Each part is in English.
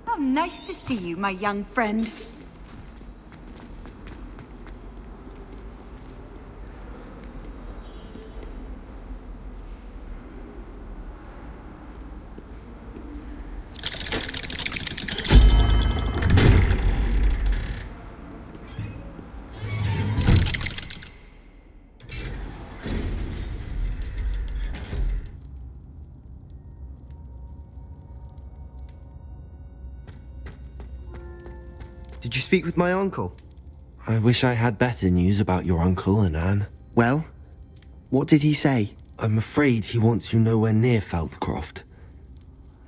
Oh, nice to see you, my young friend. Did you speak with my uncle? I wish I had better news about your uncle and Anne. Well, what did he say? I'm afraid he wants you nowhere near Feldcroft.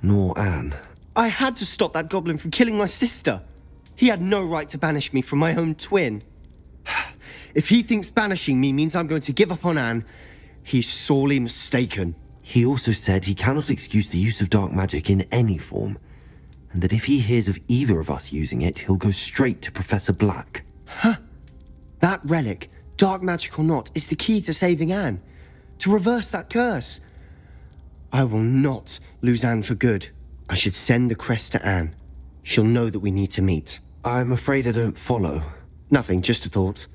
Nor Anne. I had to stop that goblin from killing my sister. He had no right to banish me from my own twin. If he thinks banishing me means I'm going to give up on Anne, he's sorely mistaken. He also said he cannot excuse the use of dark magic in any form, and that if he hears of either of us using it, he'll go straight to Professor Black. Huh? That relic, dark magic or not, is the key to saving Anne. To reverse that curse. I will not lose Anne for good. I should send the crest to Anne. She'll know that we need to meet. I'm afraid I don't follow. Nothing, just a thought.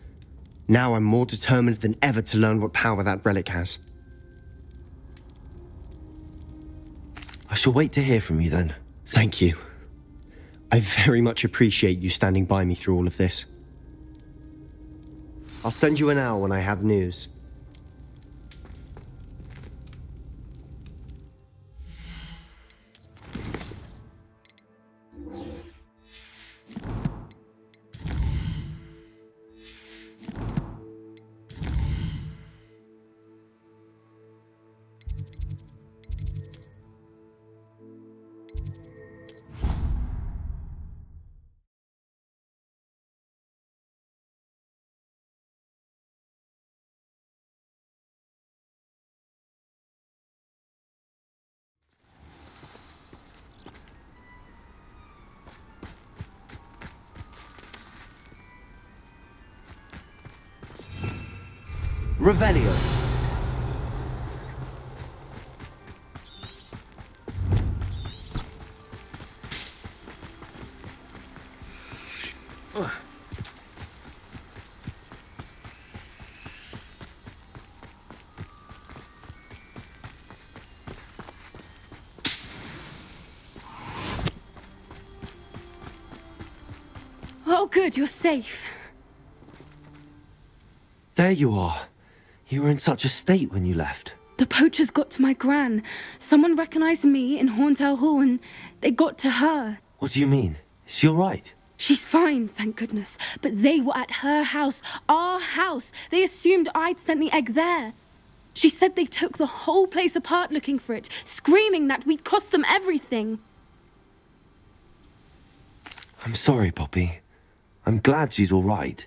Now I'm more determined than ever to learn what power that relic has. I shall wait to hear from you then. Thank you. I very much appreciate you standing by me through all of this. I'll send you an owl when I have news. Revelio. Oh, good, you're safe. There you are. You were in such a state when you left. The poachers got to my gran. Someone recognized me in Horntail Hall and they got to her. What do you mean? Is she all right? She's fine, thank goodness. But they were at her house, our house. They assumed I'd sent the egg there. She said they took the whole place apart looking for it, screaming that we'd cost them everything. I'm sorry, Poppy. I'm glad she's all right.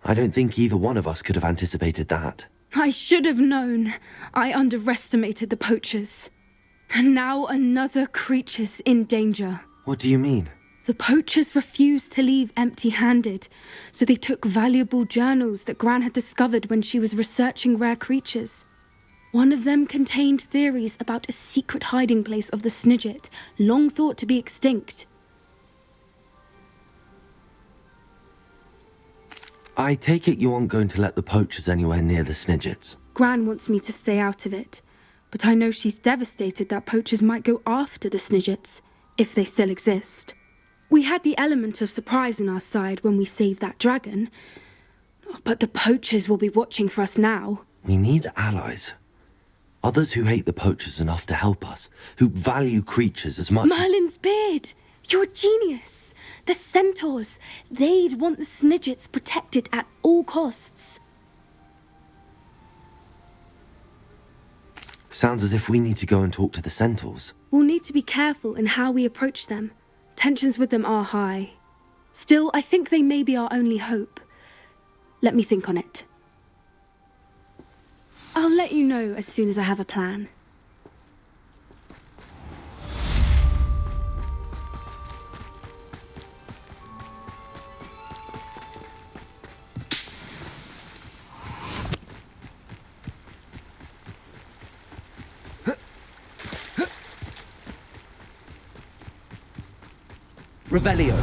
I don't think either one of us could have anticipated that. I should have known. I underestimated the poachers. And now another creature's in danger. What do you mean? The poachers refused to leave empty-handed, so they took valuable journals that Gran had discovered when she was researching rare creatures. One of them contained theories about a secret hiding place of the Snidget, long thought to be extinct. I take it you aren't going to let the poachers anywhere near the Snidgets. Gran wants me to stay out of it, but I know she's devastated that poachers might go after the Snidgets, if they still exist. We had the element of surprise on our side when we saved that dragon, but the poachers will be watching for us now. We need allies. Others who hate the poachers enough to help us, who value creatures as much Merlin's beard! You're a genius! The centaurs! They'd want the Snidgets protected at all costs. Sounds as if we need to go and talk to the centaurs. We'll need to be careful in how we approach them. Tensions with them are high. Still, I think they may be our only hope. Let me think on it. I'll let you know as soon as I have a plan. Revelio.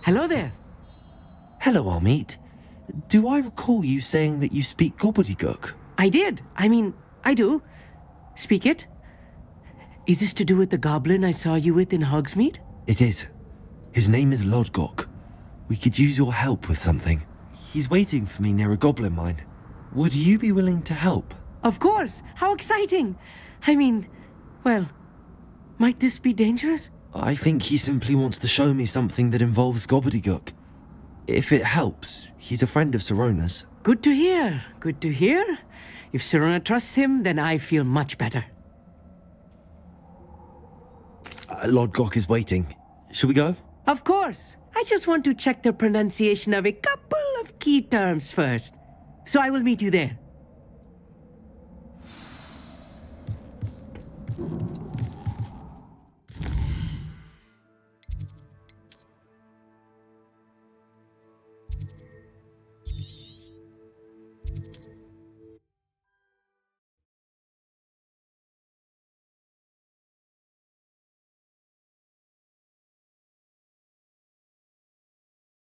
Hello there. Hello, Amit. Do I recall you saying that you speak gobbledygook? I did. I do. Speak it. Is this to do with the goblin I saw you with in Hogsmeade? It is. His name is Lodgok. We could use your help with something. He's waiting for me near a goblin mine. Would you be willing to help? Of course. How exciting. Well, might this be dangerous? I think he simply wants to show me something that involves gobbledygook. If it helps, he's a friend of Sirona's. Good to hear. Good to hear. If Sirona trusts him, then I feel much better. Lodgok is waiting. Shall we go? Of course. I just want to check the pronunciation of a couple of key terms first. So I will meet you there.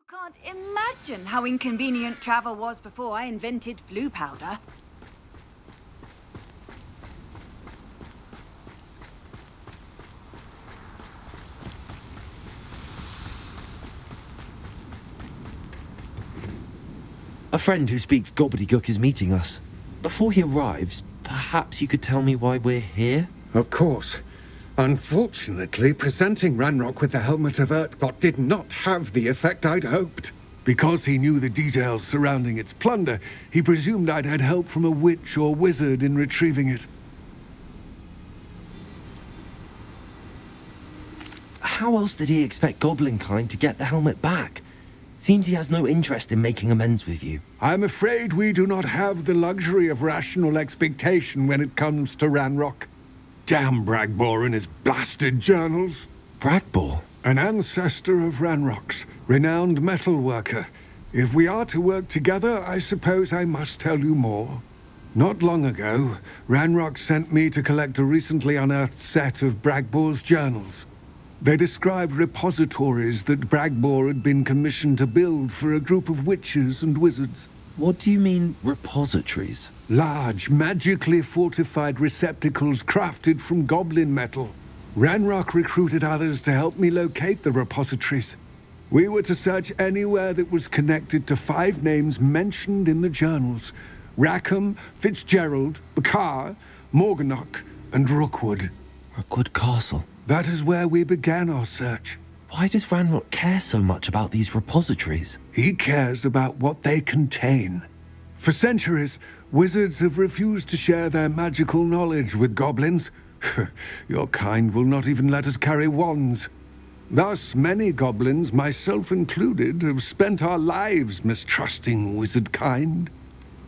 Can't imagine how inconvenient travel was before I invented flu powder. A friend who speaks gobbledygook is meeting us. Before he arrives, perhaps you could tell me why we're here? Of course. Unfortunately, presenting Ranrock with the Helmet of Urtkot did not have the effect I'd hoped. Because he knew the details surrounding its plunder, he presumed I'd had help from a witch or wizard in retrieving it. How else did he expect Goblinkind to get the helmet back? Seems he has no interest in making amends with you. I'm afraid we do not have the luxury of rational expectation when it comes to Ranrock. Damn Bragbor and his blasted journals. Bragbor? An ancestor of Ranrock's, renowned metal worker. If we are to work together, I suppose I must tell you more. Not long ago, Ranrock sent me to collect a recently unearthed set of Bragbor's journals. They described repositories that Bragbor had been commissioned to build for a group of witches and wizards. What do you mean, repositories? Large, magically fortified receptacles crafted from goblin metal. Ranrock recruited others to help me locate the repositories. We were to search anywhere that was connected to 5 names mentioned in the journals: Rackham, Fitzgerald, Bakar, Morganach, and Rookwood. Rookwood Castle. That is where we began our search. Why does Ranrock care so much about these repositories? He cares about what they contain. For centuries, wizards have refused to share their magical knowledge with goblins. Your kind will not even let us carry wands. Thus, many goblins, myself included, have spent our lives mistrusting wizard kind.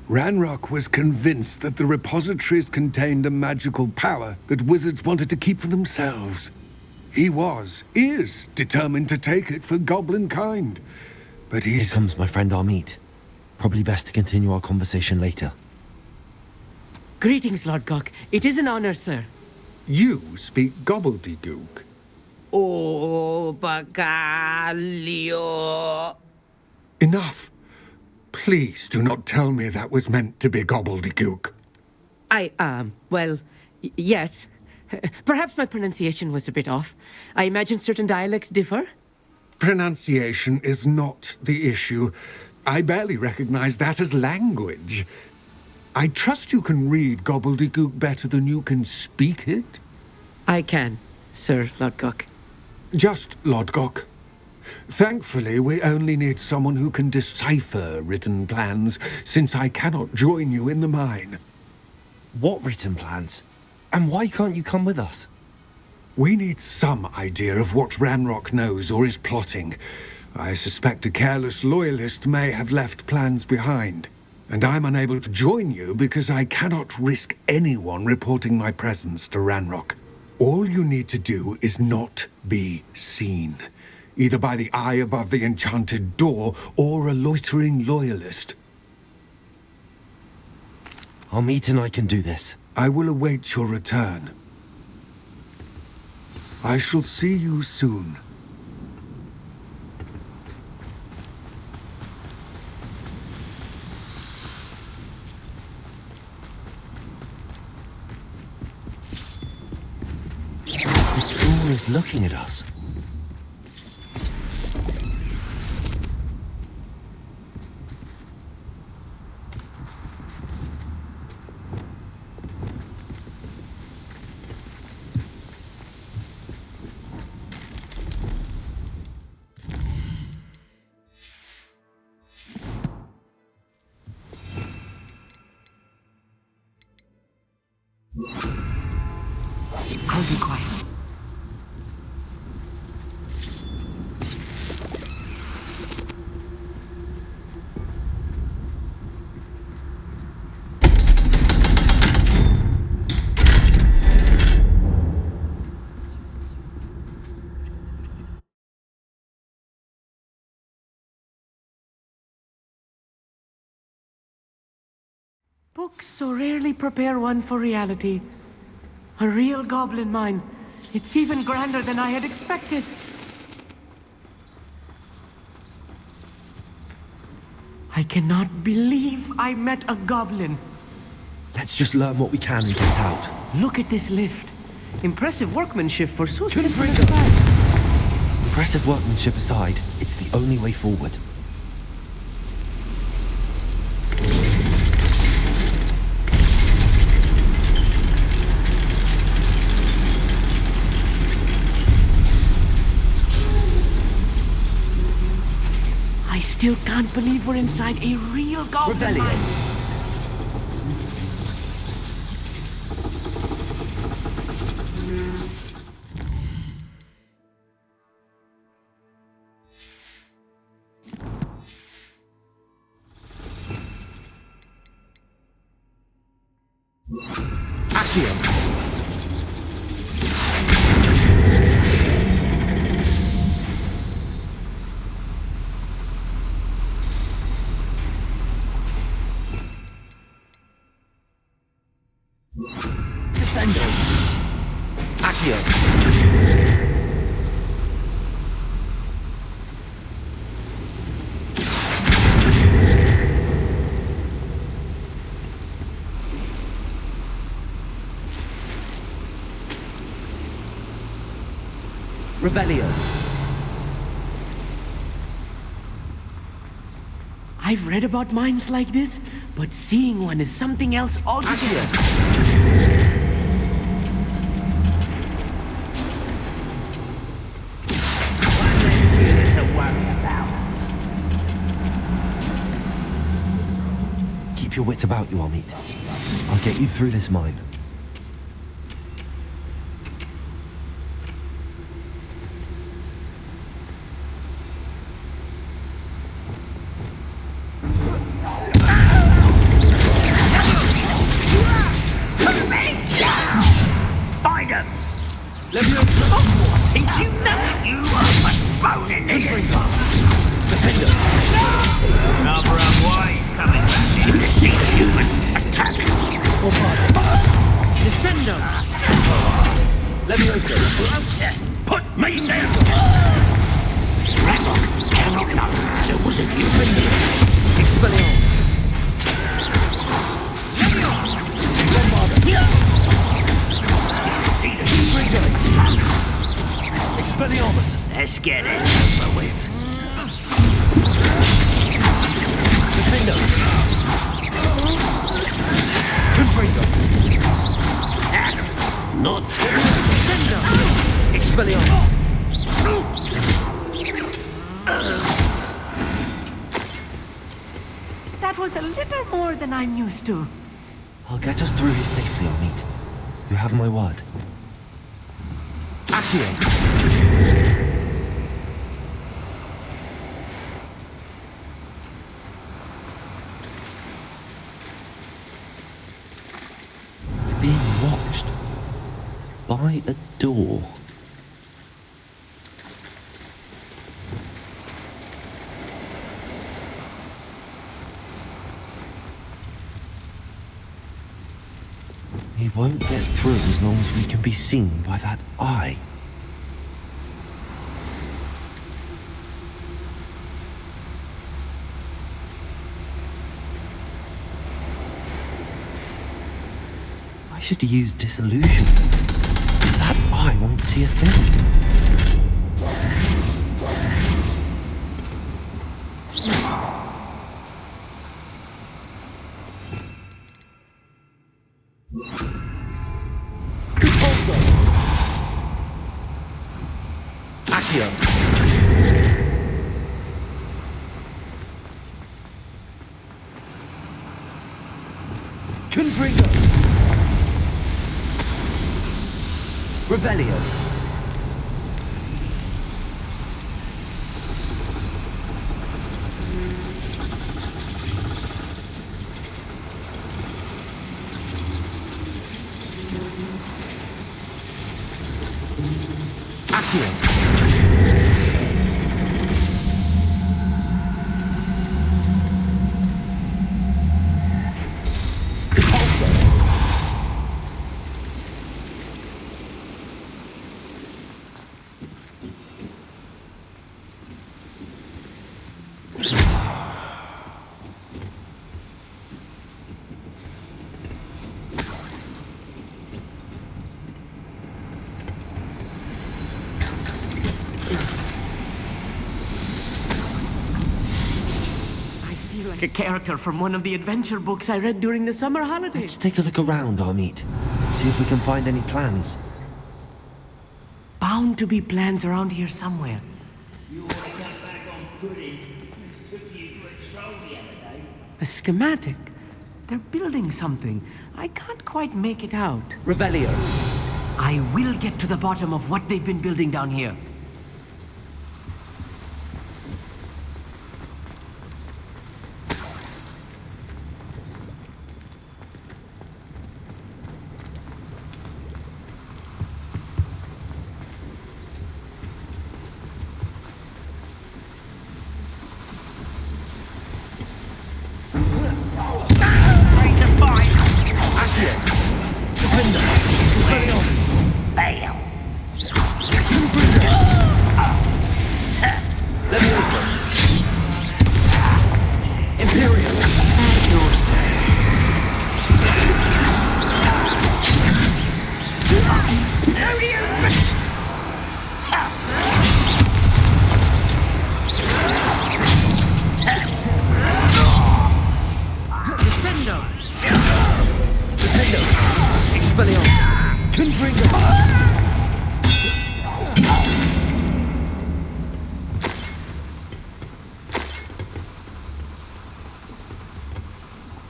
Ranrock was convinced that the repositories contained a magical power that wizards wanted to keep for themselves. He is determined to take it for goblin kind. But Here comes my friend Amit. Probably best to continue our conversation later. Greetings, Lord Gok. It is an honor, sir. You speak gobbledygook. Oh, Bagalio. Enough. Please do not tell me that was meant to be gobbledygook. Yes. Perhaps my pronunciation was a bit off. I imagine certain dialects differ. Pronunciation is not the issue. I barely recognize that as language. I trust you can read gobbledygook better than you can speak it? I can, Sir Lodgok. Just Lodgok. Thankfully, we only need someone who can decipher written plans, since I cannot join you in the mine. What written plans? And why can't you come with us? We need some idea of what Ranrock knows or is plotting. I suspect a careless loyalist may have left plans behind. And I'm unable to join you because I cannot risk anyone reporting my presence to Ranrock. All you need to do is not be seen, either by the eye above the enchanted door or a loitering loyalist. Amit and I can do this. I will await your return. I shall see you soon. This fool is looking at us. I'll be quiet. Books so rarely prepare one for reality. A real goblin mine. It's even grander than I had expected. I cannot believe I met a goblin. Let's just learn what we can and get out. Look at this lift. Impressive workmanship for so simple a Confringo. device. Impressive workmanship aside, it's the only way forward. I still can't believe we're inside a real goblin mine. Descendo. Accio. Revelio. I've read about mines like this, but seeing one is something else altogether. Keep your wits about you, Amit. I'll get you through this mine. Find him! Think you know you are much bone in here? Another unwise coming back in to see the human attack. Descendo! Put me down! Cannot know there was a human here. Expelliarmus. Expelliarmus. Let's get this over with. Defendo. Confringo. Not Expelliarmus. That was a little more than I'm used to. I'll get us through here safely, Amit. You have my word. Accio. We're being watched by a door. We won't get through as long as we can be seen by that eye. I should use disillusionment. That eye won't see a thing. Accio. Confringo. Revelio. Accio. like a character from one of the adventure books I read during the summer holidays. Let's take a look around, Amit. See if we can find any plans. Bound to be plans around here somewhere. You always come back on pudding. Just took you for a stroll the other day. A schematic. They're building something. I can't quite make it out. Revelio. I will get to the bottom of what they've been building down here. Ready to fight? Fail.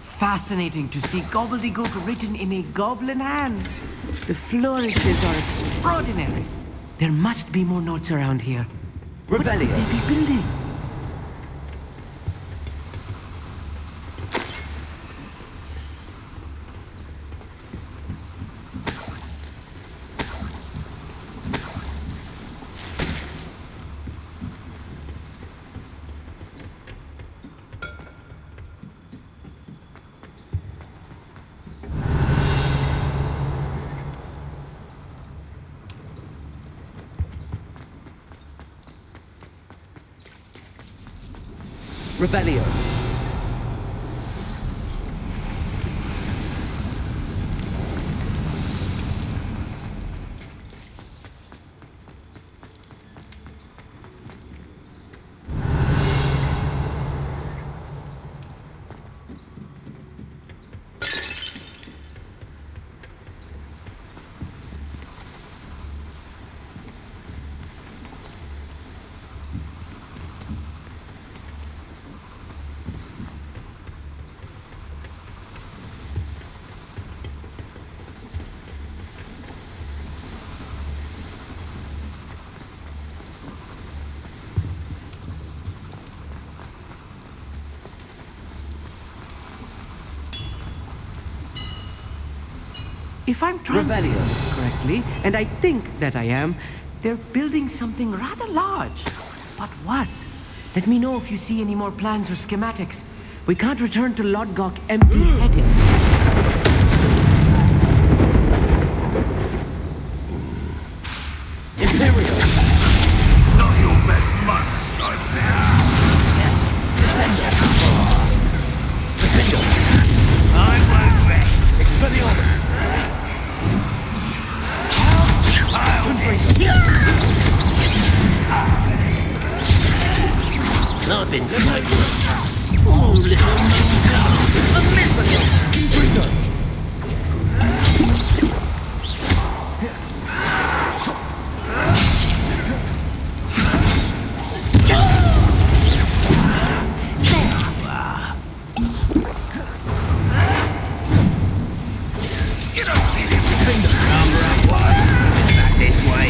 Fascinating to see gobbledygook written in a goblin hand. The flourishes are extraordinary. There must be more notes around here. What could they be building? Revelio. If I'm translating this correctly, and I think that I am, they're building something rather large. But what? Let me know if you see any more plans or schematics. We can't return to Lodgok empty-headed. Imperial. Not your best moment, I fear. Descender. Defender. I won't rest. Expelliarmus. I've been fighting. Oh, little monkey. A missile. Get up, come right wide. Back this way.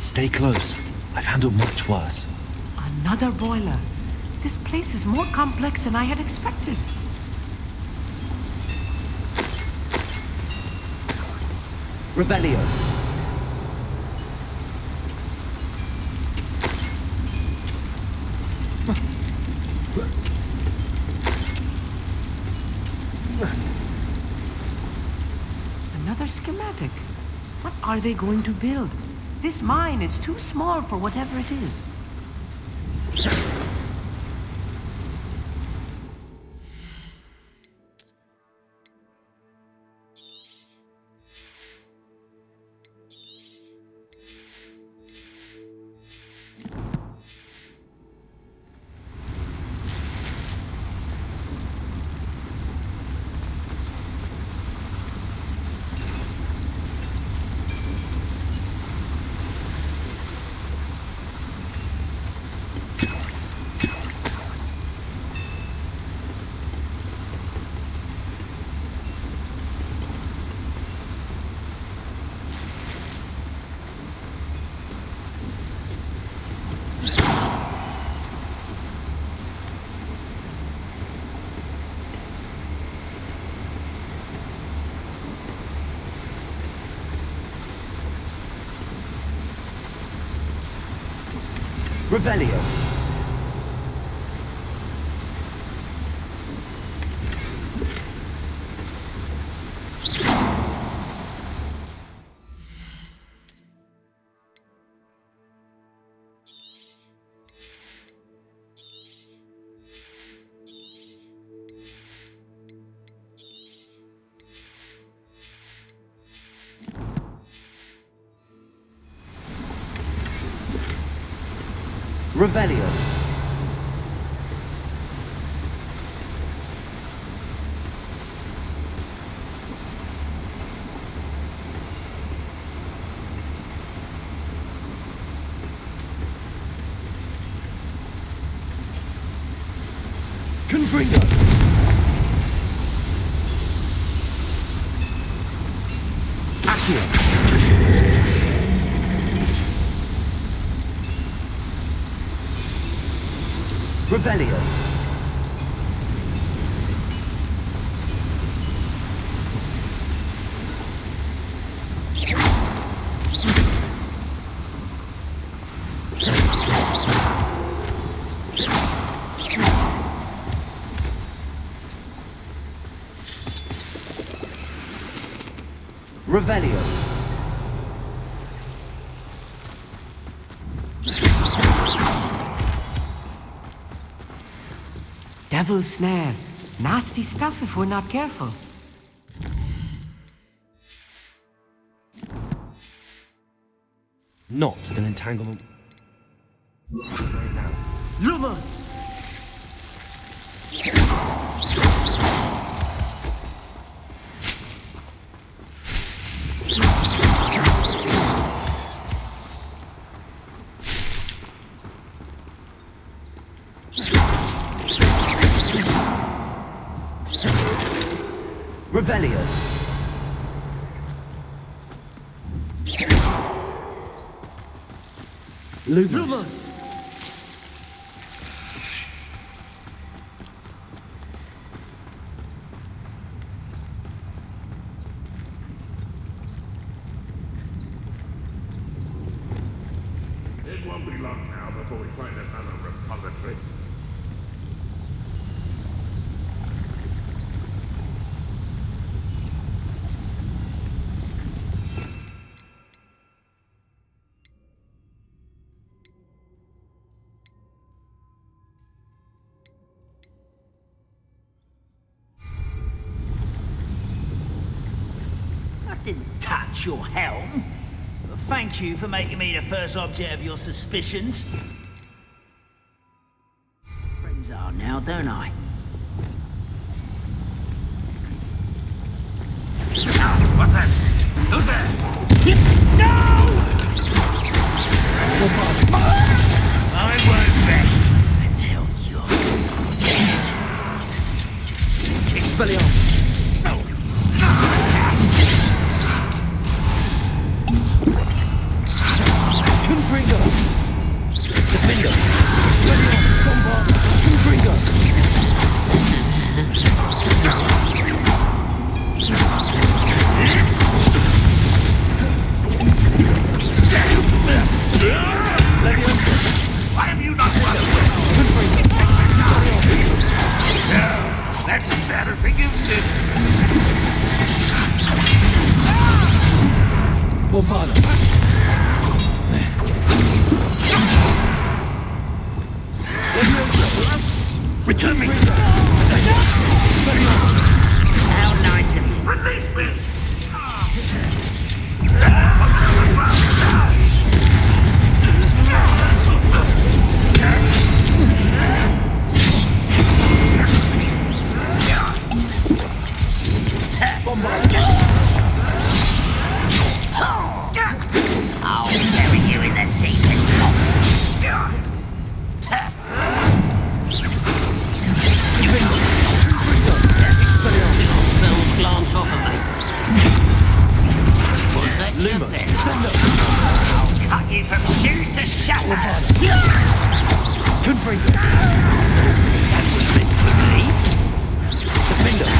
Stay close. I've handled much worse. Another boiler. This place is more complex than I had expected. Revelio. Another schematic. What are they going to build? This mine is too small for whatever it is. Revelio. Revelio. Confringo. Accio. Revelio. Revelio. Devil's snare. Nasty stuff if we're not careful. Not an entanglement. Right now. Lumos! Revelio. Lumos! It won't be long now before we find another repository. I didn't touch your helm. Thank you for making me the first object of your suspicions. Friends are now, don't I? What's that? Who's there? No! I won't rest until you're dead. Expelliarmus. to me! How nice of you. Release me! I'll bury you in the deepest spot. Spells glance off of me. What's that? Luma, I'll cut you from shoes to shatter. Confringo. That was meant for me. Defender.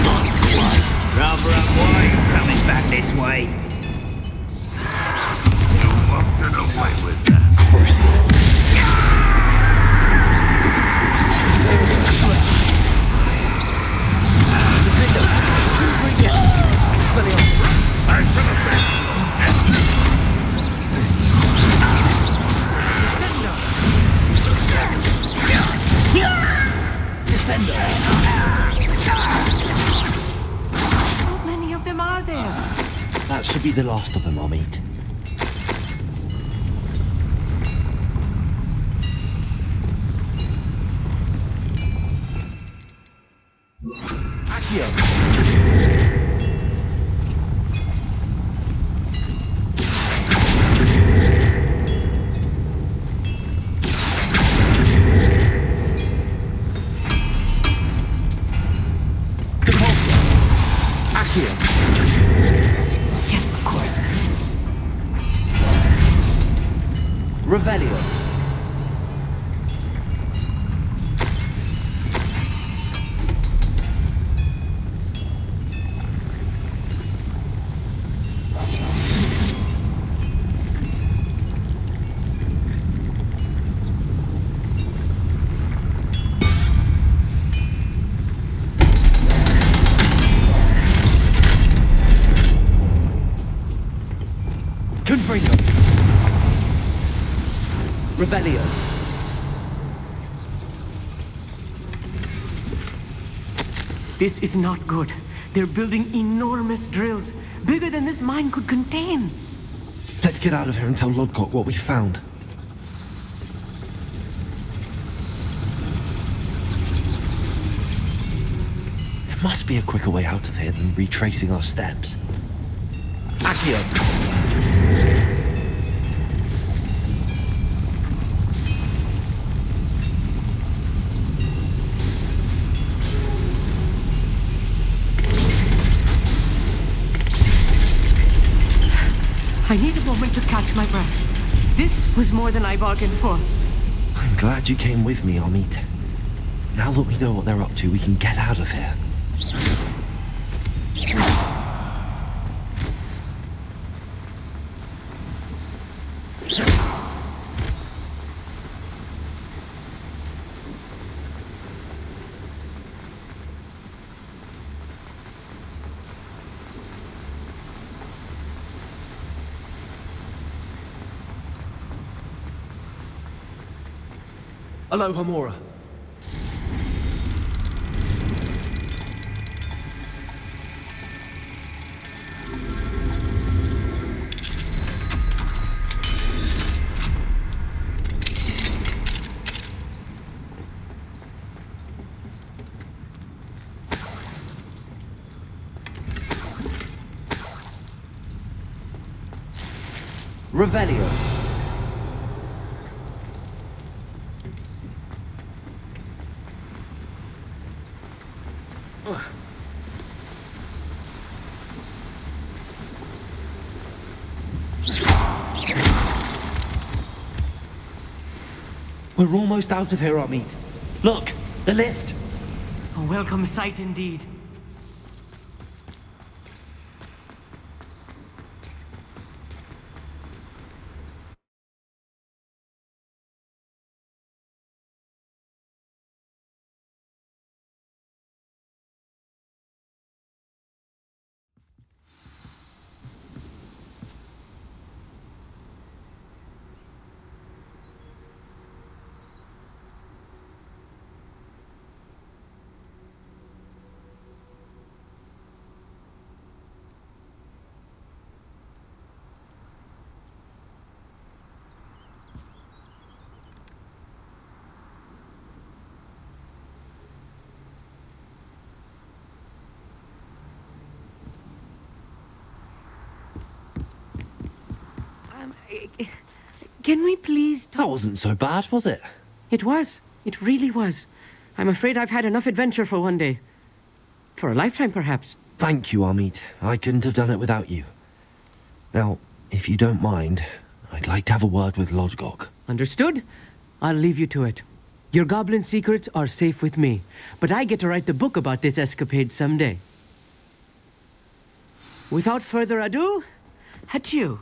Not quite. Rather unwise coming back this way. You won't get away with that. How many of them are there? That should be the last of them, I'll meet. Yes, of course. Revelio. Confringo. Revelio. This is not good. They're building enormous drills, bigger than this mine could contain. Let's get out of here and tell Lodgok what we found. There must be a quicker way out of here than retracing our steps. Accio. I need a moment to catch my breath. This was more than I bargained for. I'm glad you came with me, Amit. Now that we know what they're up to, we can get out of here. Aloha, Mora. Revelio. We're almost out of here, Amit. Look, the lift. A welcome sight indeed. Can we please talk? That wasn't so bad, was it? It was. It really was. I'm afraid I've had enough adventure for one day. For a lifetime, perhaps. Thank you, Amit. I couldn't have done it without you. Now, if you don't mind, I'd like to have a word with Lodgok. Understood? I'll leave you to it. Your goblin secrets are safe with me, but I get to write the book about this escapade someday. Without further ado, adieu.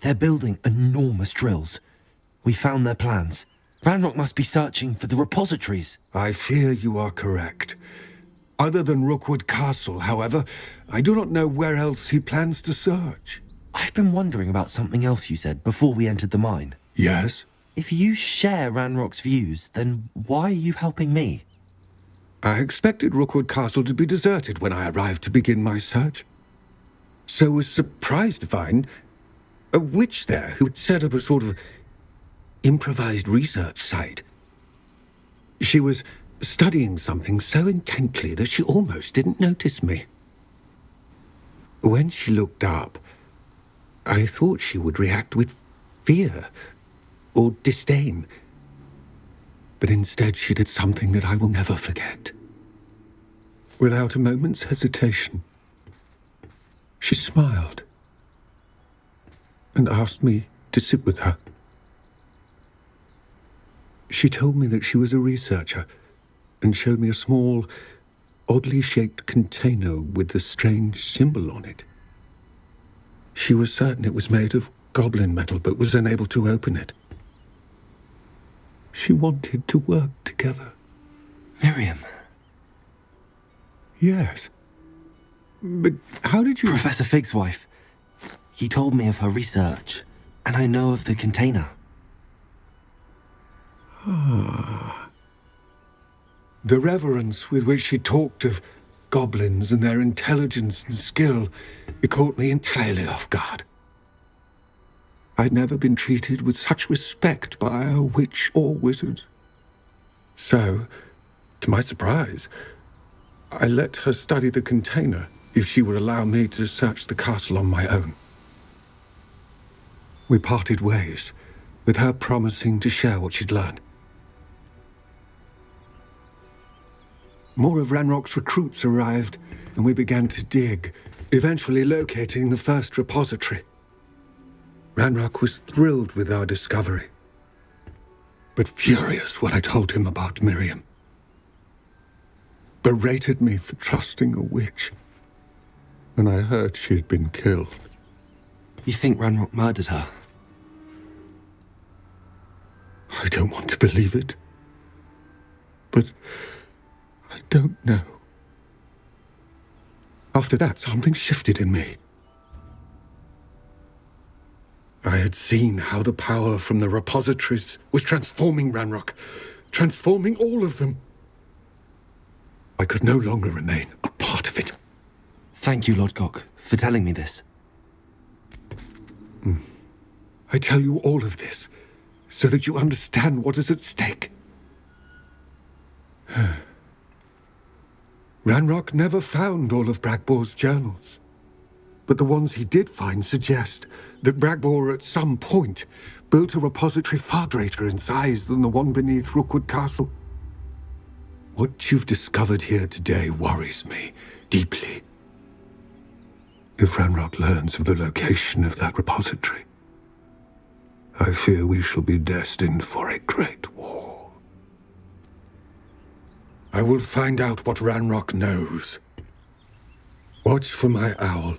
They're building enormous drills. We found their plans. Ranrock must be searching for the repositories. I fear you are correct. Other than Rookwood Castle, however, I do not know where else he plans to search. I've been wondering about something else you said before we entered the mine. Yes? If you share Ranrock's views, then why are you helping me? I expected Rookwood Castle to be deserted when I arrived to begin my search. So was surprised to find a witch there who had set up a sort of improvised research site. She was studying something so intently that she almost didn't notice me. When she looked up, I thought she would react with fear or disdain. But instead she did something that I will never forget. Without a moment's hesitation, she smiled and asked me to sit with her. She told me that she was a researcher and showed me a small, oddly shaped container with a strange symbol on it. She was certain it was made of goblin metal, but was unable to open it. She wanted to work together. Miriam. Yes. But how did you... Professor Fig's wife. He told me of her research, and I know of the container. The reverence with which she talked of goblins and their intelligence and skill, it caught me entirely off guard. I'd never been treated with such respect by a witch or wizard. So, to my surprise, I let her study the container if she would allow me to search the castle on my own. We parted ways, with her promising to share what she'd learned. More of Ranrock's recruits arrived, and we began to dig, eventually locating the first repository. Ranrock was thrilled with our discovery, but furious when I told him about Miriam. Berated me for trusting a witch, and I heard she had been killed. You think Ranrock murdered her? I don't want to believe it, but I don't know. After that, something shifted in me. I had seen how the power from the repositories was transforming Ranrock, transforming all of them. I could no longer remain a part of it. Thank you, Lodgok, for telling me this. I tell you all of this so that you understand what is at stake. Ranrock never found all of Bragbor's journals, but the ones he did find suggest that Bragbor at some point built a repository far greater in size than the one beneath Rookwood Castle. What you've discovered here today worries me deeply. If Ranrock learns of the location of that repository, I fear we shall be destined for a great war. I will find out what Ranrock knows. Watch for my owl.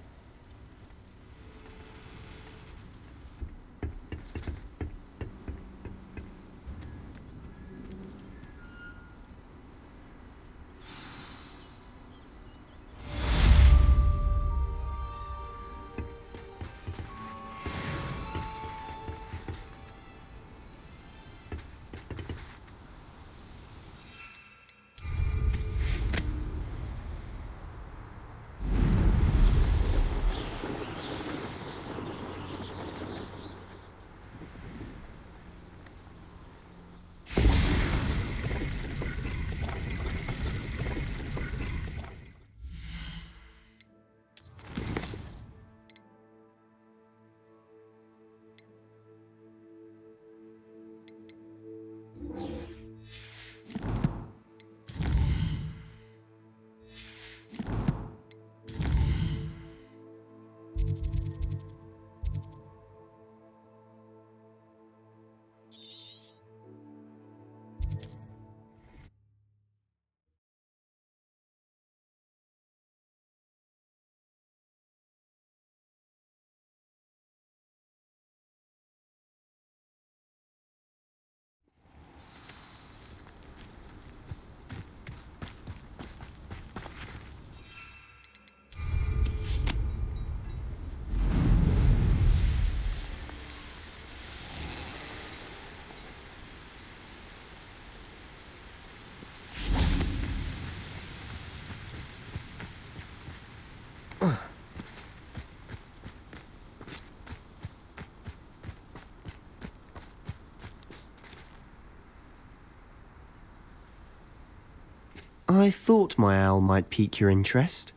I thought my owl might pique your interest.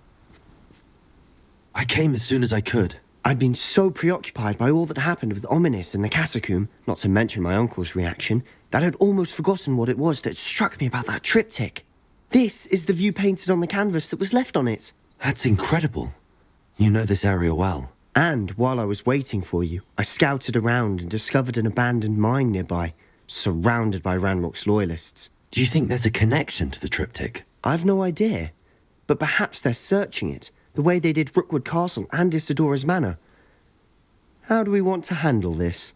I came as soon as I could. I'd been so preoccupied by all that happened with Ominis and the catacomb, not to mention my uncle's reaction, that I'd almost forgotten what it was that struck me about that triptych. This is the view painted on the canvas that was left on it. That's incredible. You know this area well. And while I was waiting for you, I scouted around and discovered an abandoned mine nearby, surrounded by Ranrock's loyalists. Do you think there's a connection to the triptych? I've no idea, but perhaps they're searching it, the way they did Rookwood Castle and Isidora's Manor. How do we want to handle this?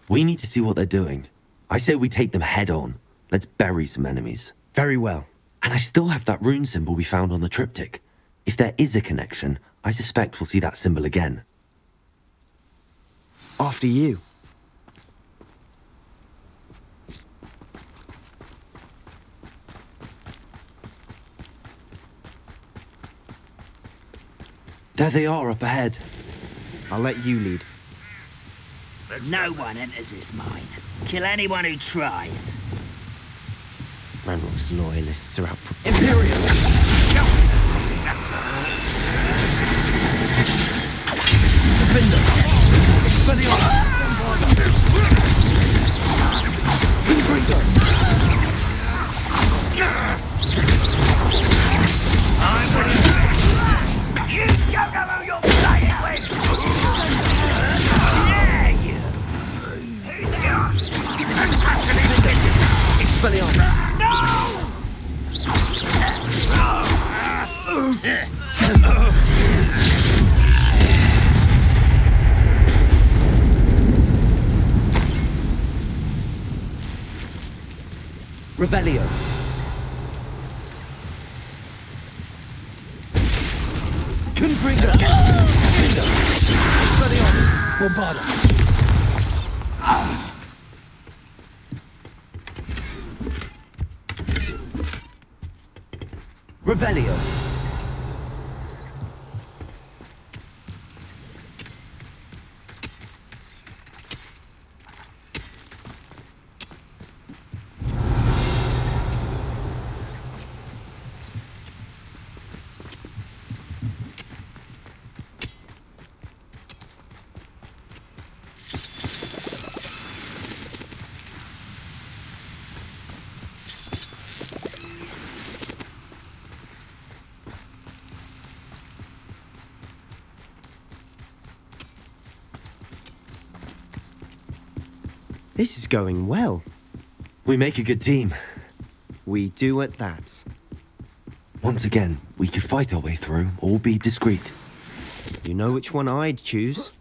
We need to see what they're doing. I say we take them head on. Let's bury some enemies. Very well. And I still have that rune symbol we found on the triptych. If there is a connection, I suspect we'll see that symbol again. After you. There they are up ahead. I'll let you lead. No one enters this mine. Kill anyone who tries. Ranrock's loyalists are out for... Imperial! Defender! Expelliarmus! You don't know who you're playing with! Yeah, you! Expelliarmus! No! Revelio. Confringo! Expelliarmus! Bombarda! Revelio. This is going well. We make a good team. We do at that. Once again, we could fight our way through or be discreet. You know which one I'd choose?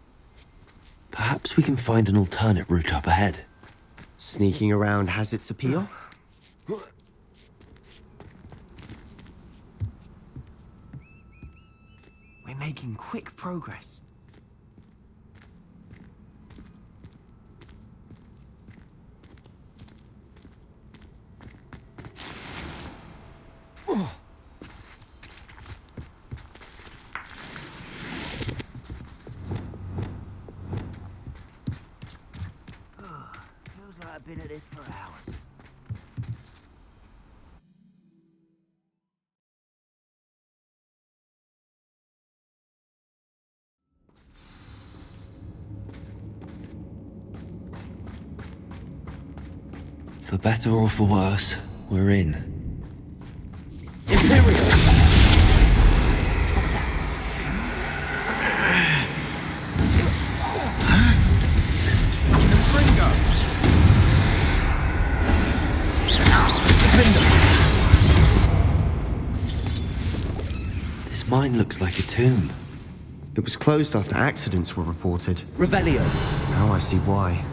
Perhaps we can find an alternate route up ahead. Sneaking around has its appeal. We're making quick progress. Feels like I've been at this for hours. For better or for worse, we're in. Imperial! Confringo! Defender! This mine looks like a tomb. It was closed after accidents were reported. Revelio. Now I see why.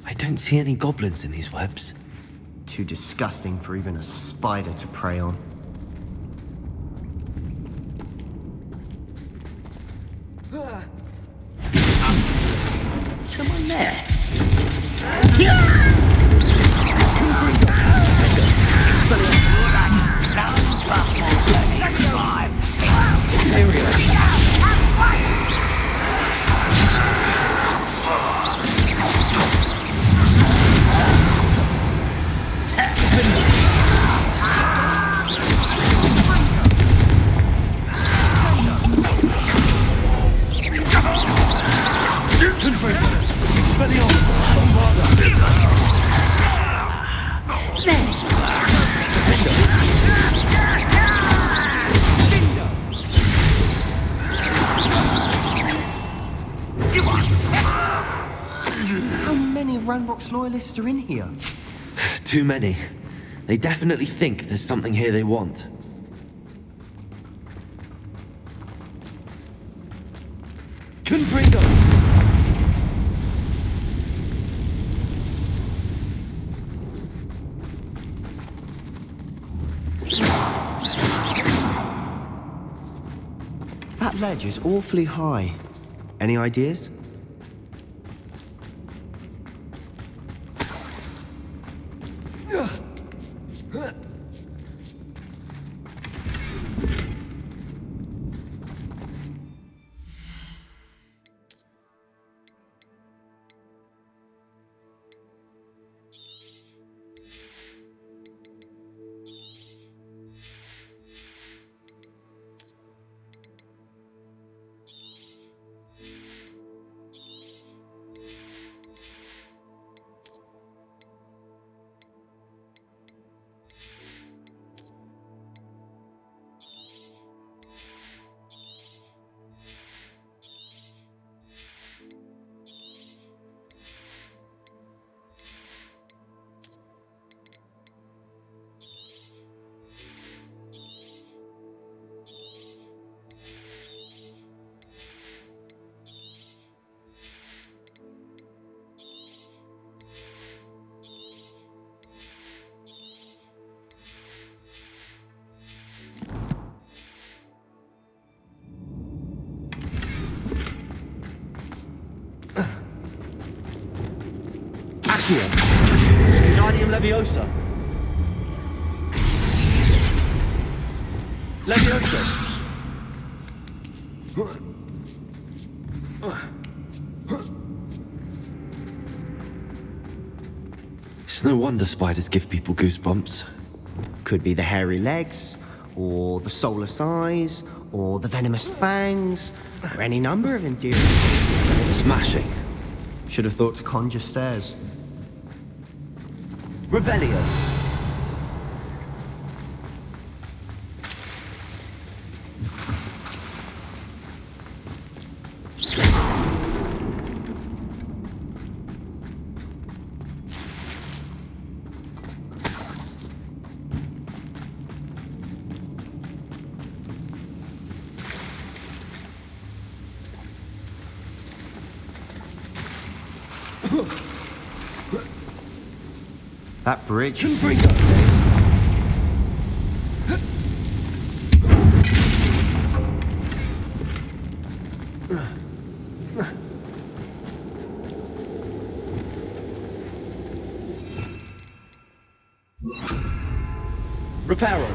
I don't see any goblins in these webs. Too disgusting for even a spider to prey on. Someone there. How many Ranrock's loyalists are in here? Too many. They definitely think there's something here they want. Confringo! That ledge is awfully high. Any ideas? Wingardium Leviosa. Leviosa. It's no wonder spiders give people goosebumps. Could be the hairy legs, or the soulless eyes, or the venomous fangs, or any number of endearing. Smashing. Should have thought to conjure stairs. Revelio. That bridge is days. Reparo.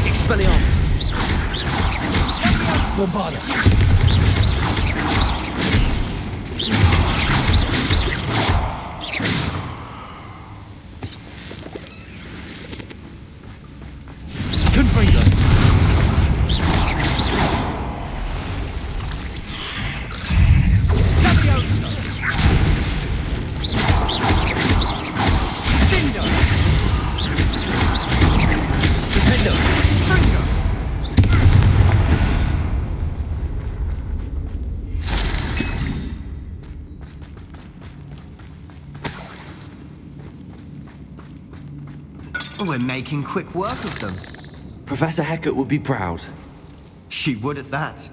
Expelliarmus. Bombarda. Confringo. We're making quick work of them. Professor Hecat would be proud. She would at that.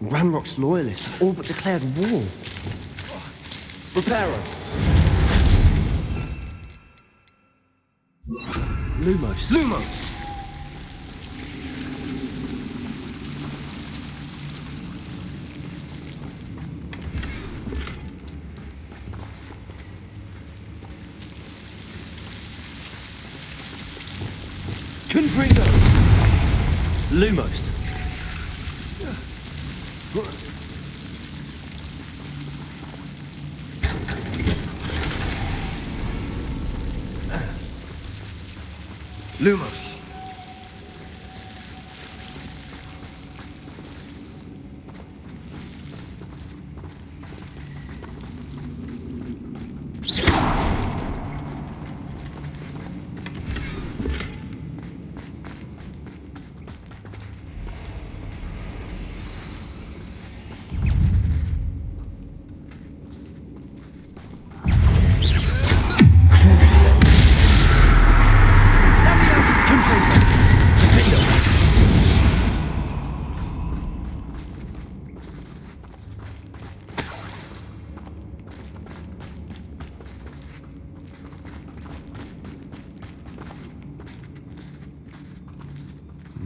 Ranrock's loyalists have all but declared war. Reparo. Lumos. Lumos! Confringo! Lumos. Lumos.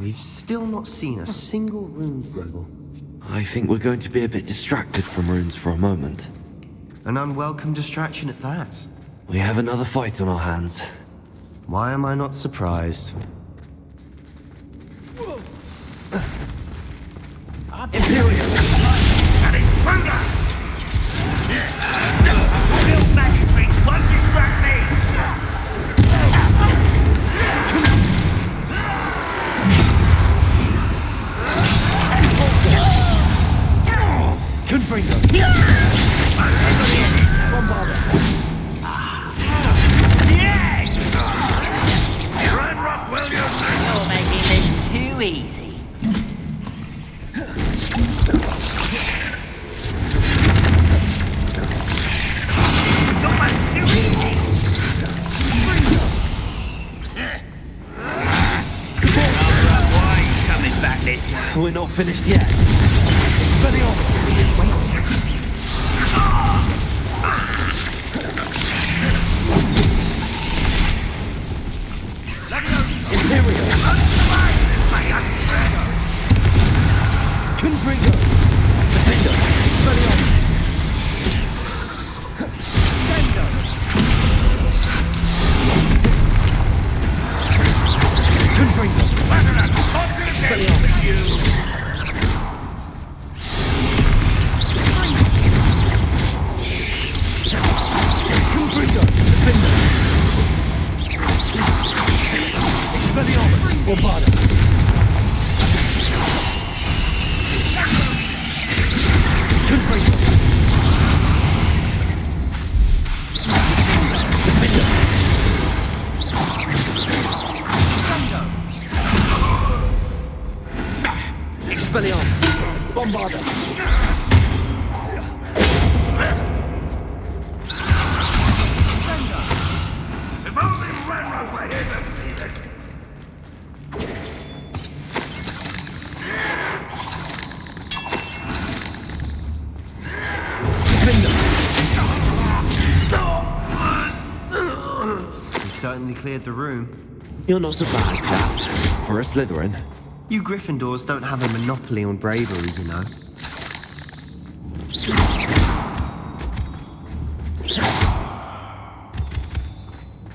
We've still not seen a single rune symbol. I think we're going to be a bit distracted from runes for a moment. An unwelcome distraction at that. We have another fight on our hands. Why am I not surprised? Imperial! An intruder! Build magic tricks won't distract me! Confringo. Yes! Ranrock Williams! You're making this too easy. It's almost too easy. Why are you coming back this way? We're not finished yet. Confringo. Defender. Expelliarmus. Confringo. Expelliarmus. Confringo. Defender. Expelliarmus. Bombarda. Confringo. Defender. Expelliarmus. Bombarda. If only Ranrock were here to see this. We certainly cleared the room. You're not a bad chap. For a Slytherin. You Gryffindors don't have a monopoly on bravery, you know.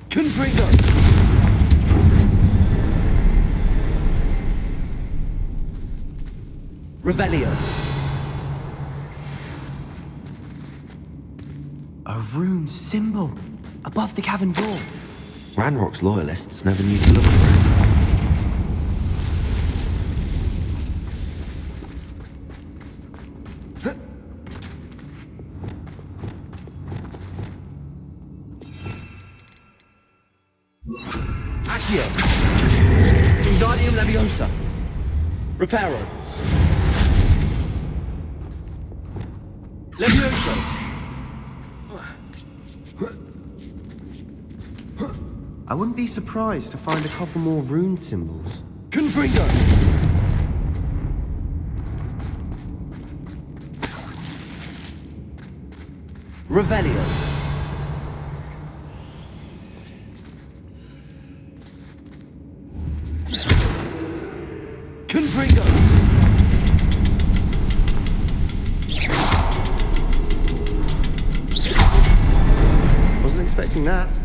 Confringo. Revelio. A rune symbol above the cavern door. Ranrock's loyalists never knew to look for it. Accio. Wingardium Leviosa. Reparo. Leviosa. I wouldn't be surprised to find a couple more rune symbols. Confringo. Revelio. Confringo. Wasn't expecting that.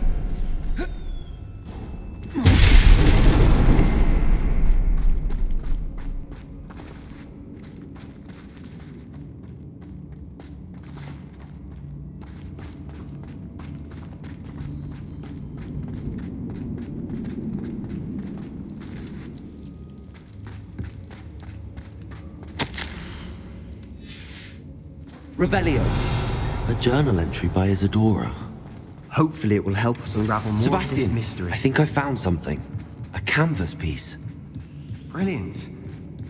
Revelio. A journal entry by Isadora. Hopefully it will help us unravel more of this Sebastian, mystery. I think I found something. A canvas piece. Brilliant.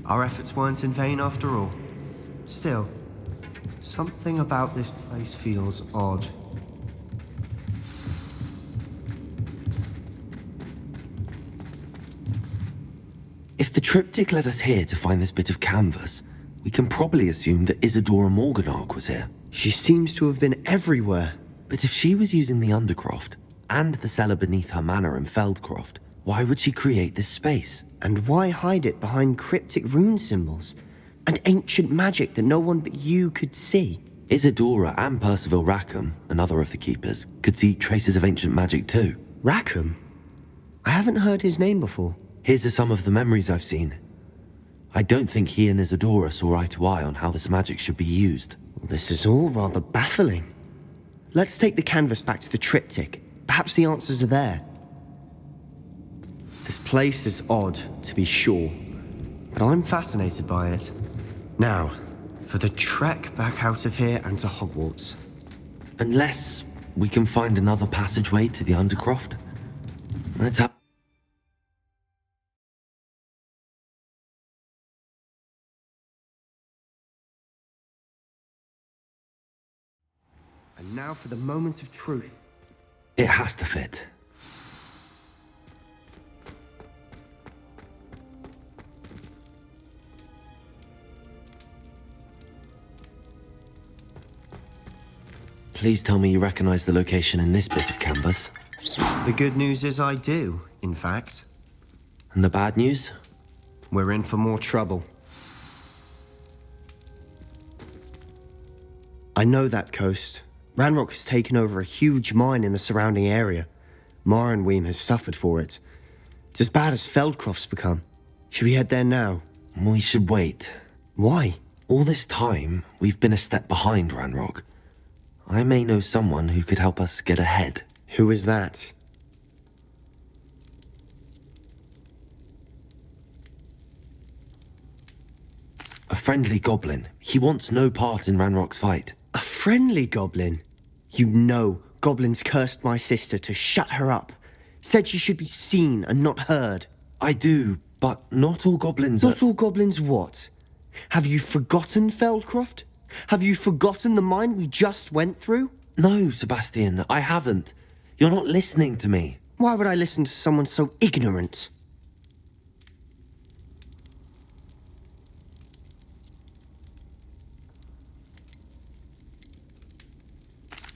Our efforts weren't in vain after all. Still, something about this place feels odd. If the triptych led us here to find this bit of canvas, we can probably assume that Isadora Morganach was here. She seems to have been everywhere. But if she was using the Undercroft, and the cellar beneath her manor in Feldcroft, why would she create this space? And why hide it behind cryptic rune symbols? And ancient magic that no one but you could see? Isadora and Percival Rackham, another of the keepers, could see traces of ancient magic too. Rackham? I haven't heard his name before. His are some of the memories I've seen. I don't think he and Isadora saw eye to eye on how this magic should be used. This is all rather baffling. Let's take the canvas back to the triptych. Perhaps the answers are there. This place is odd, to be sure, but I'm fascinated by it. Now, for the trek back out of here and to Hogwarts. Unless we can find another passageway to the Undercroft. Let's have... And now for the moment of truth. It has to fit. Please tell me you recognize the location in this bit of canvas. The good news is I do, in fact. And the bad news? We're in for more trouble. I know that coast. Ranrock has taken over a huge mine in the surrounding area. Mornweem has suffered for it. It's as bad as Feldcroft's become. Should we head there now? We should wait. Why? All this time, we've been a step behind Ranrock. I may know someone who could help us get ahead. Who is that? A friendly goblin. He wants no part in Ranrock's fight. A friendly goblin? You know goblins cursed my sister to shut her up. Said she should be seen and not heard. I do, but not all goblins are... Not all goblins what? Have you forgotten Feldcroft? Have you forgotten the mine we just went through? No, Sebastian, I haven't. You're not listening to me. Why would I listen to someone so ignorant?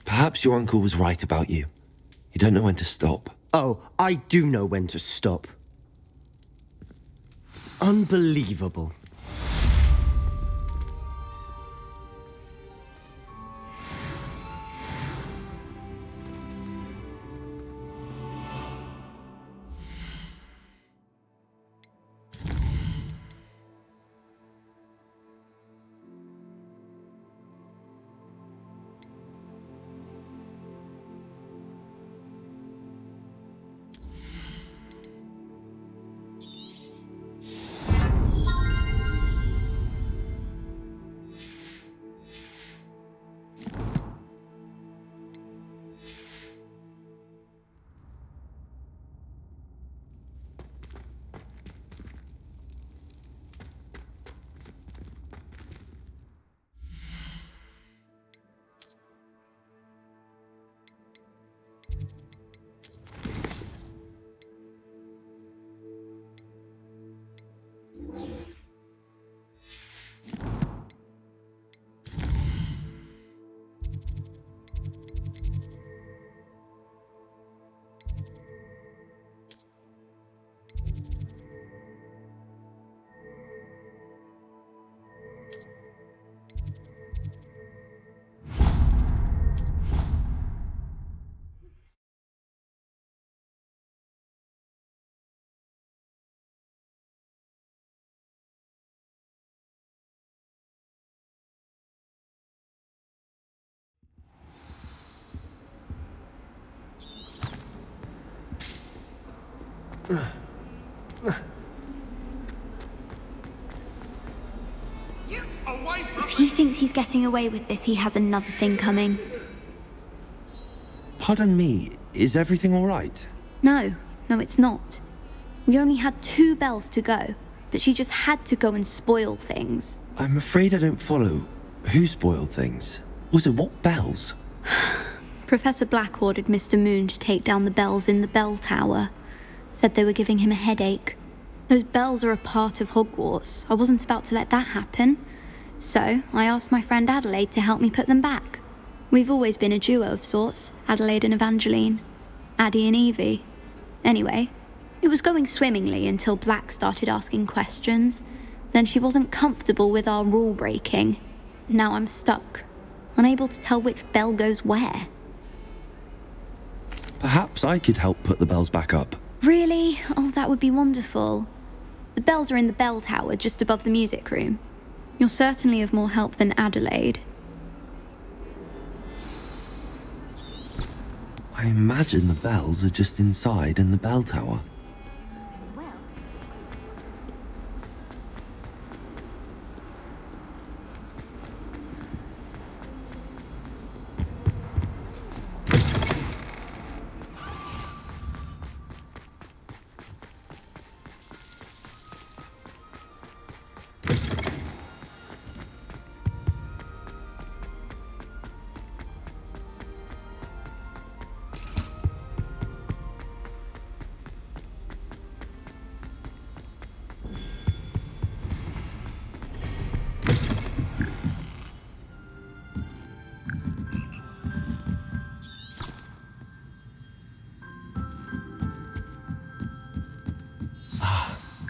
Perhaps your uncle was right about you. You don't know when to stop. Oh, I do know when to stop. Unbelievable. If he thinks he's getting away with this, he has another thing coming. Pardon me, is everything all right? No, it's not. We only had 2 bells to go, but she just had to go and spoil things. I'm afraid I don't follow. Who spoiled things? Also, what bells? Professor Black ordered Mr. Moon to take down the bells in the bell tower. Said they were giving him a headache. Those bells are a part of Hogwarts. I wasn't about to let that happen. So, I asked my friend Adelaide to help me put them back. We've always been a duo of sorts, Adelaide and Evangeline. Addie and Evie. Anyway, it was going swimmingly until Black started asking questions. Then she wasn't comfortable with our rule breaking. Now I'm stuck, unable to tell which bell goes where. Perhaps I could help put the bells back up. Really? Oh, that would be wonderful. The bells are in the bell tower just above the music room. You're certainly of more help than Adelaide. I imagine the bells are just inside in the bell tower.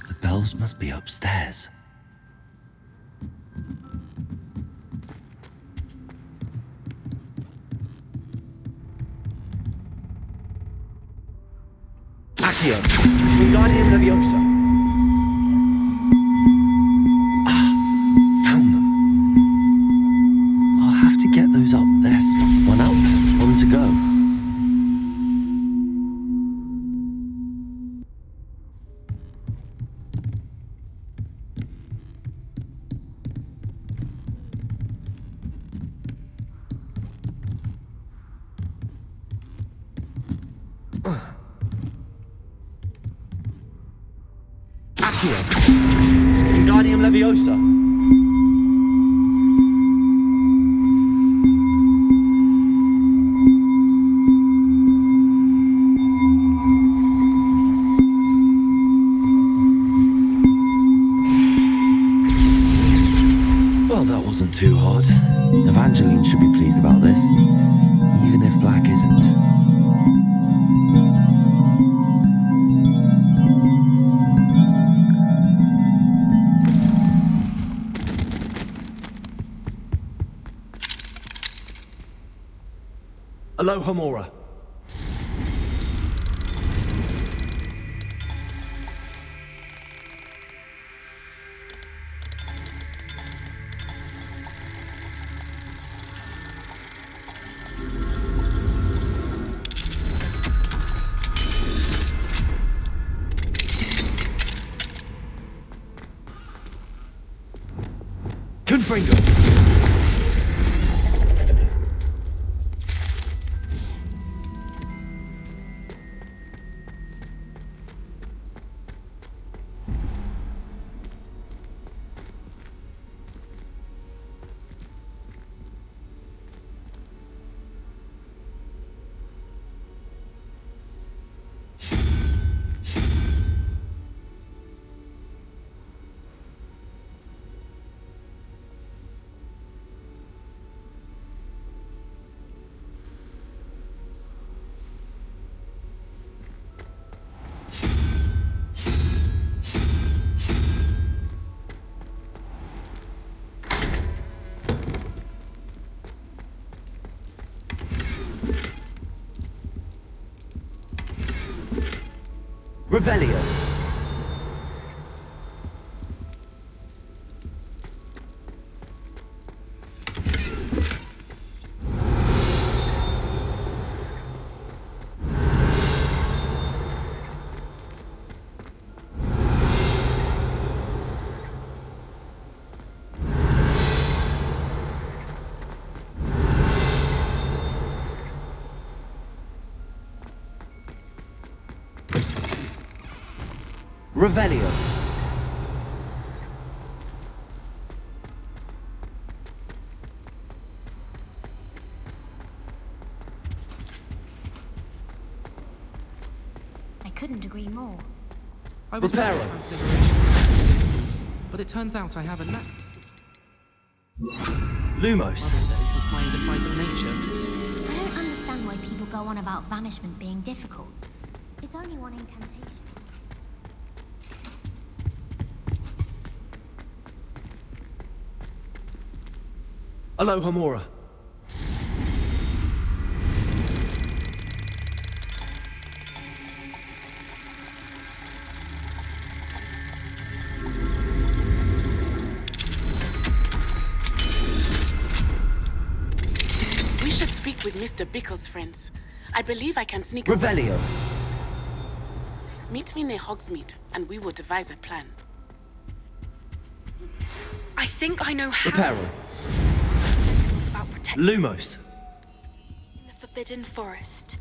The bells must be upstairs. Accio, Wingardium Leviosa. Found them. I'll have to get those up. There's one up, one to go. Accio, Wingardium Leviosa. Well, that wasn't too hard. Evangeline should be pleased about this, even if Black isn't. Aloha Mora. Confringo. Revelio. Revelio. I couldn't agree more. I was Reparo. taught Transfiguration, but it turns out I have a knack. Lumos. That isn't my indecisive nature. I don't understand why people go on about banishment being difficult. It's only one incantation. Alohomora. We should speak with Mr. Bickle's friends. I believe I can sneak Revelio. Meet me near Hogsmeade, and we will devise a plan. I think I know how. Reparo. It was about protecting Lumos. the Forbidden Forest.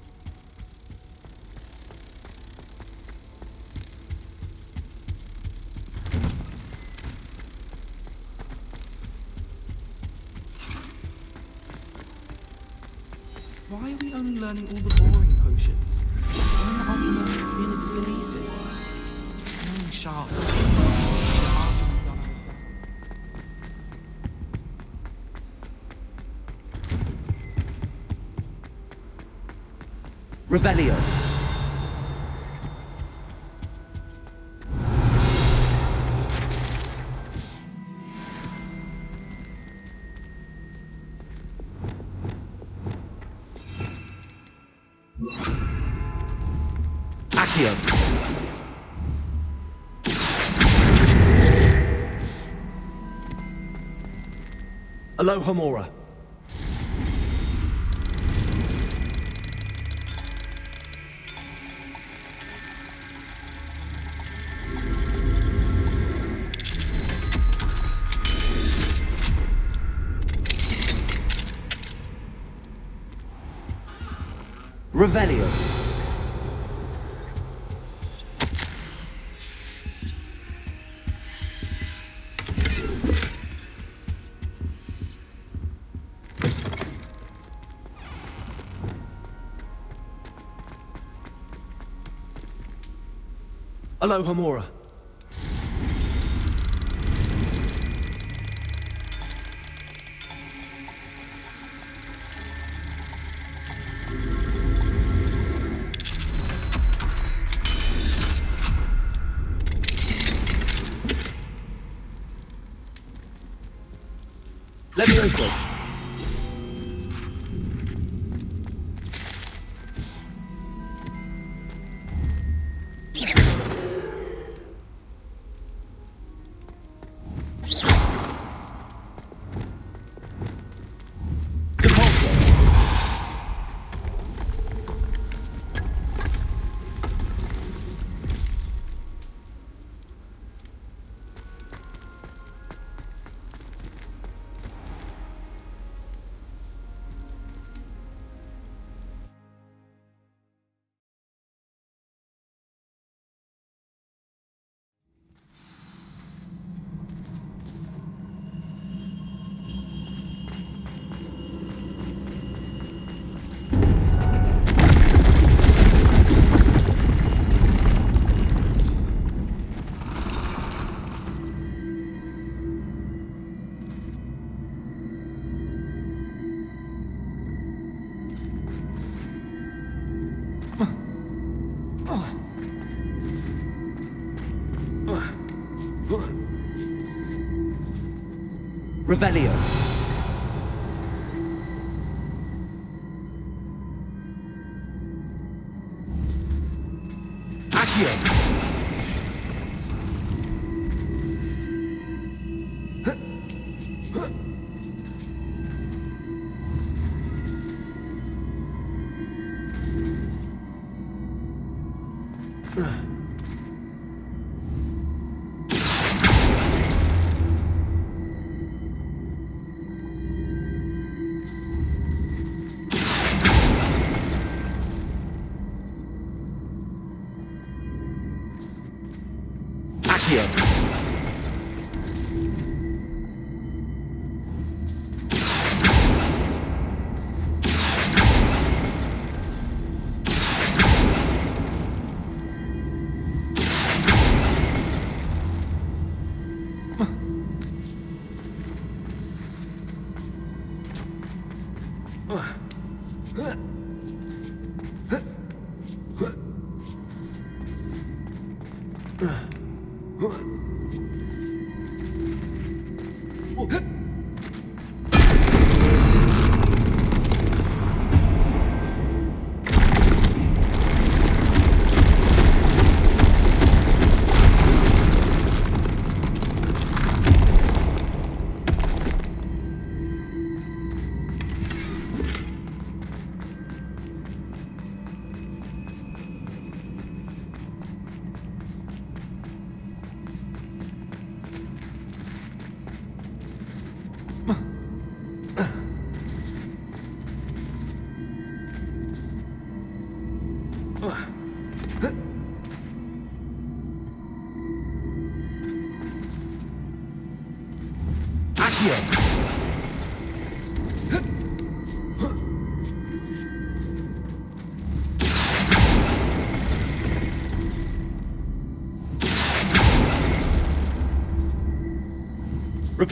Why are we only learning all the boring potions? Learn the ultimate Phoenix releases. Knowing sharp. Revelio. Accio. Alohomora. Revelio. Alohomora. Levioso. Revelio. Accio.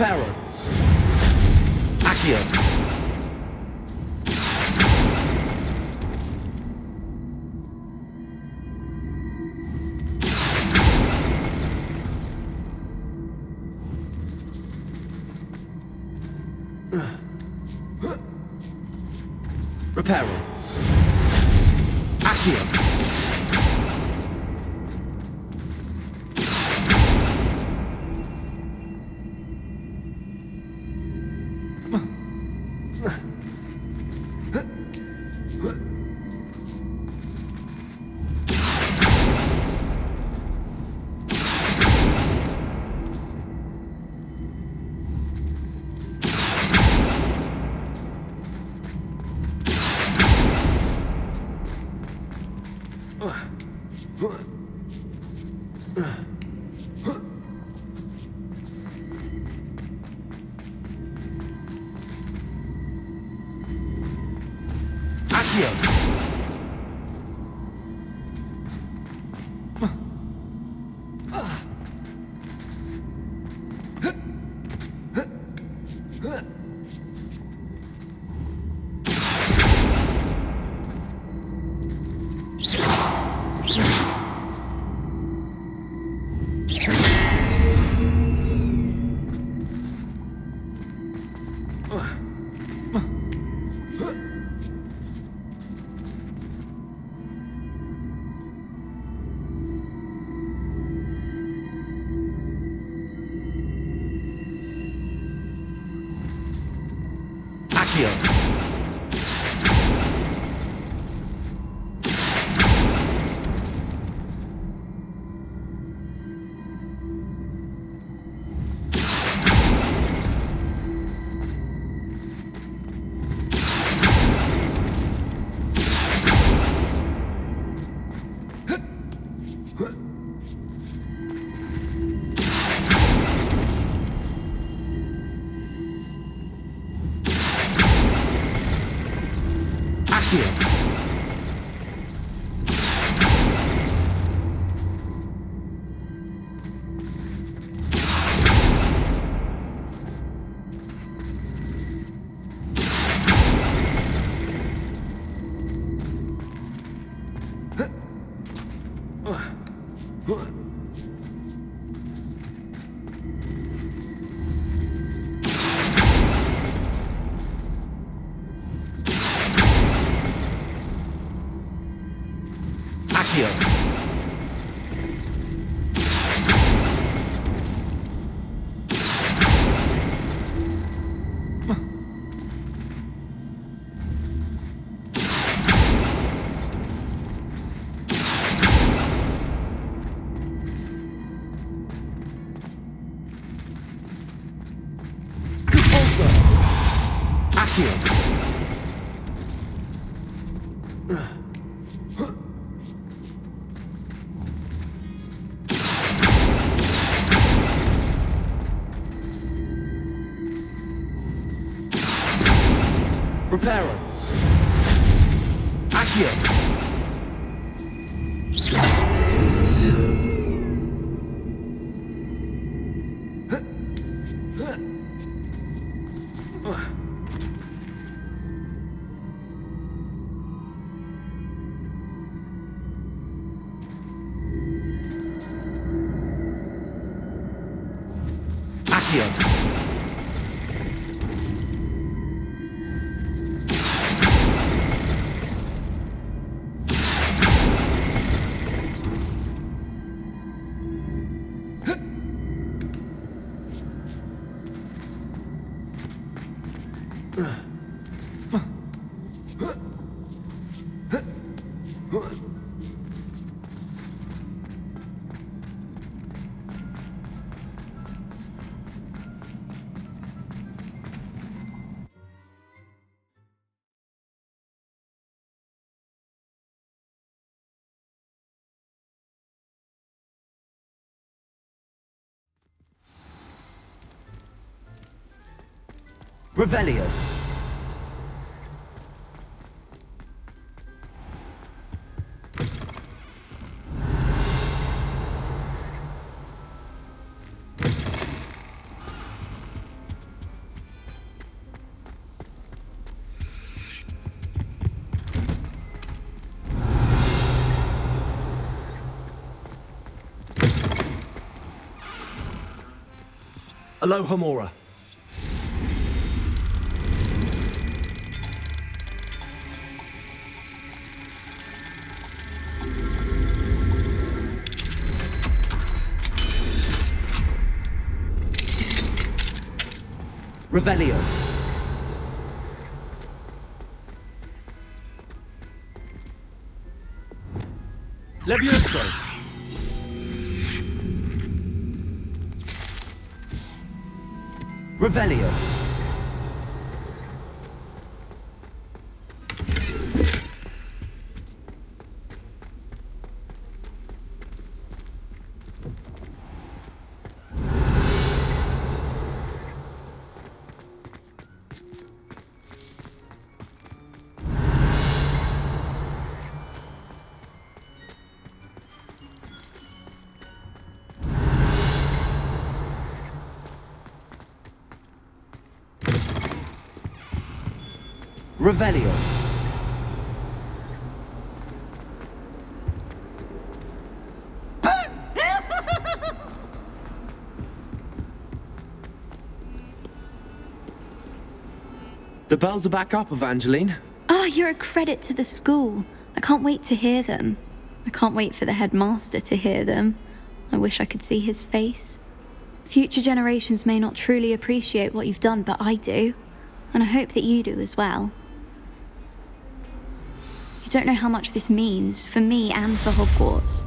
Reparo. Accio. Reparo. Accio. Reparo. Accio. Accio. Revelio. Aloha Mora. Revelio. Levioso. Revelio. Revelio. The bells are back up, Evangeline. Oh, you're a credit to the school. I can't wait to hear them. I can't wait for the headmaster to hear them. I wish I could see his face. Future generations may not truly appreciate what you've done, but I do. And I hope that you do as well. You don't know how much this means for me and for Hogwarts.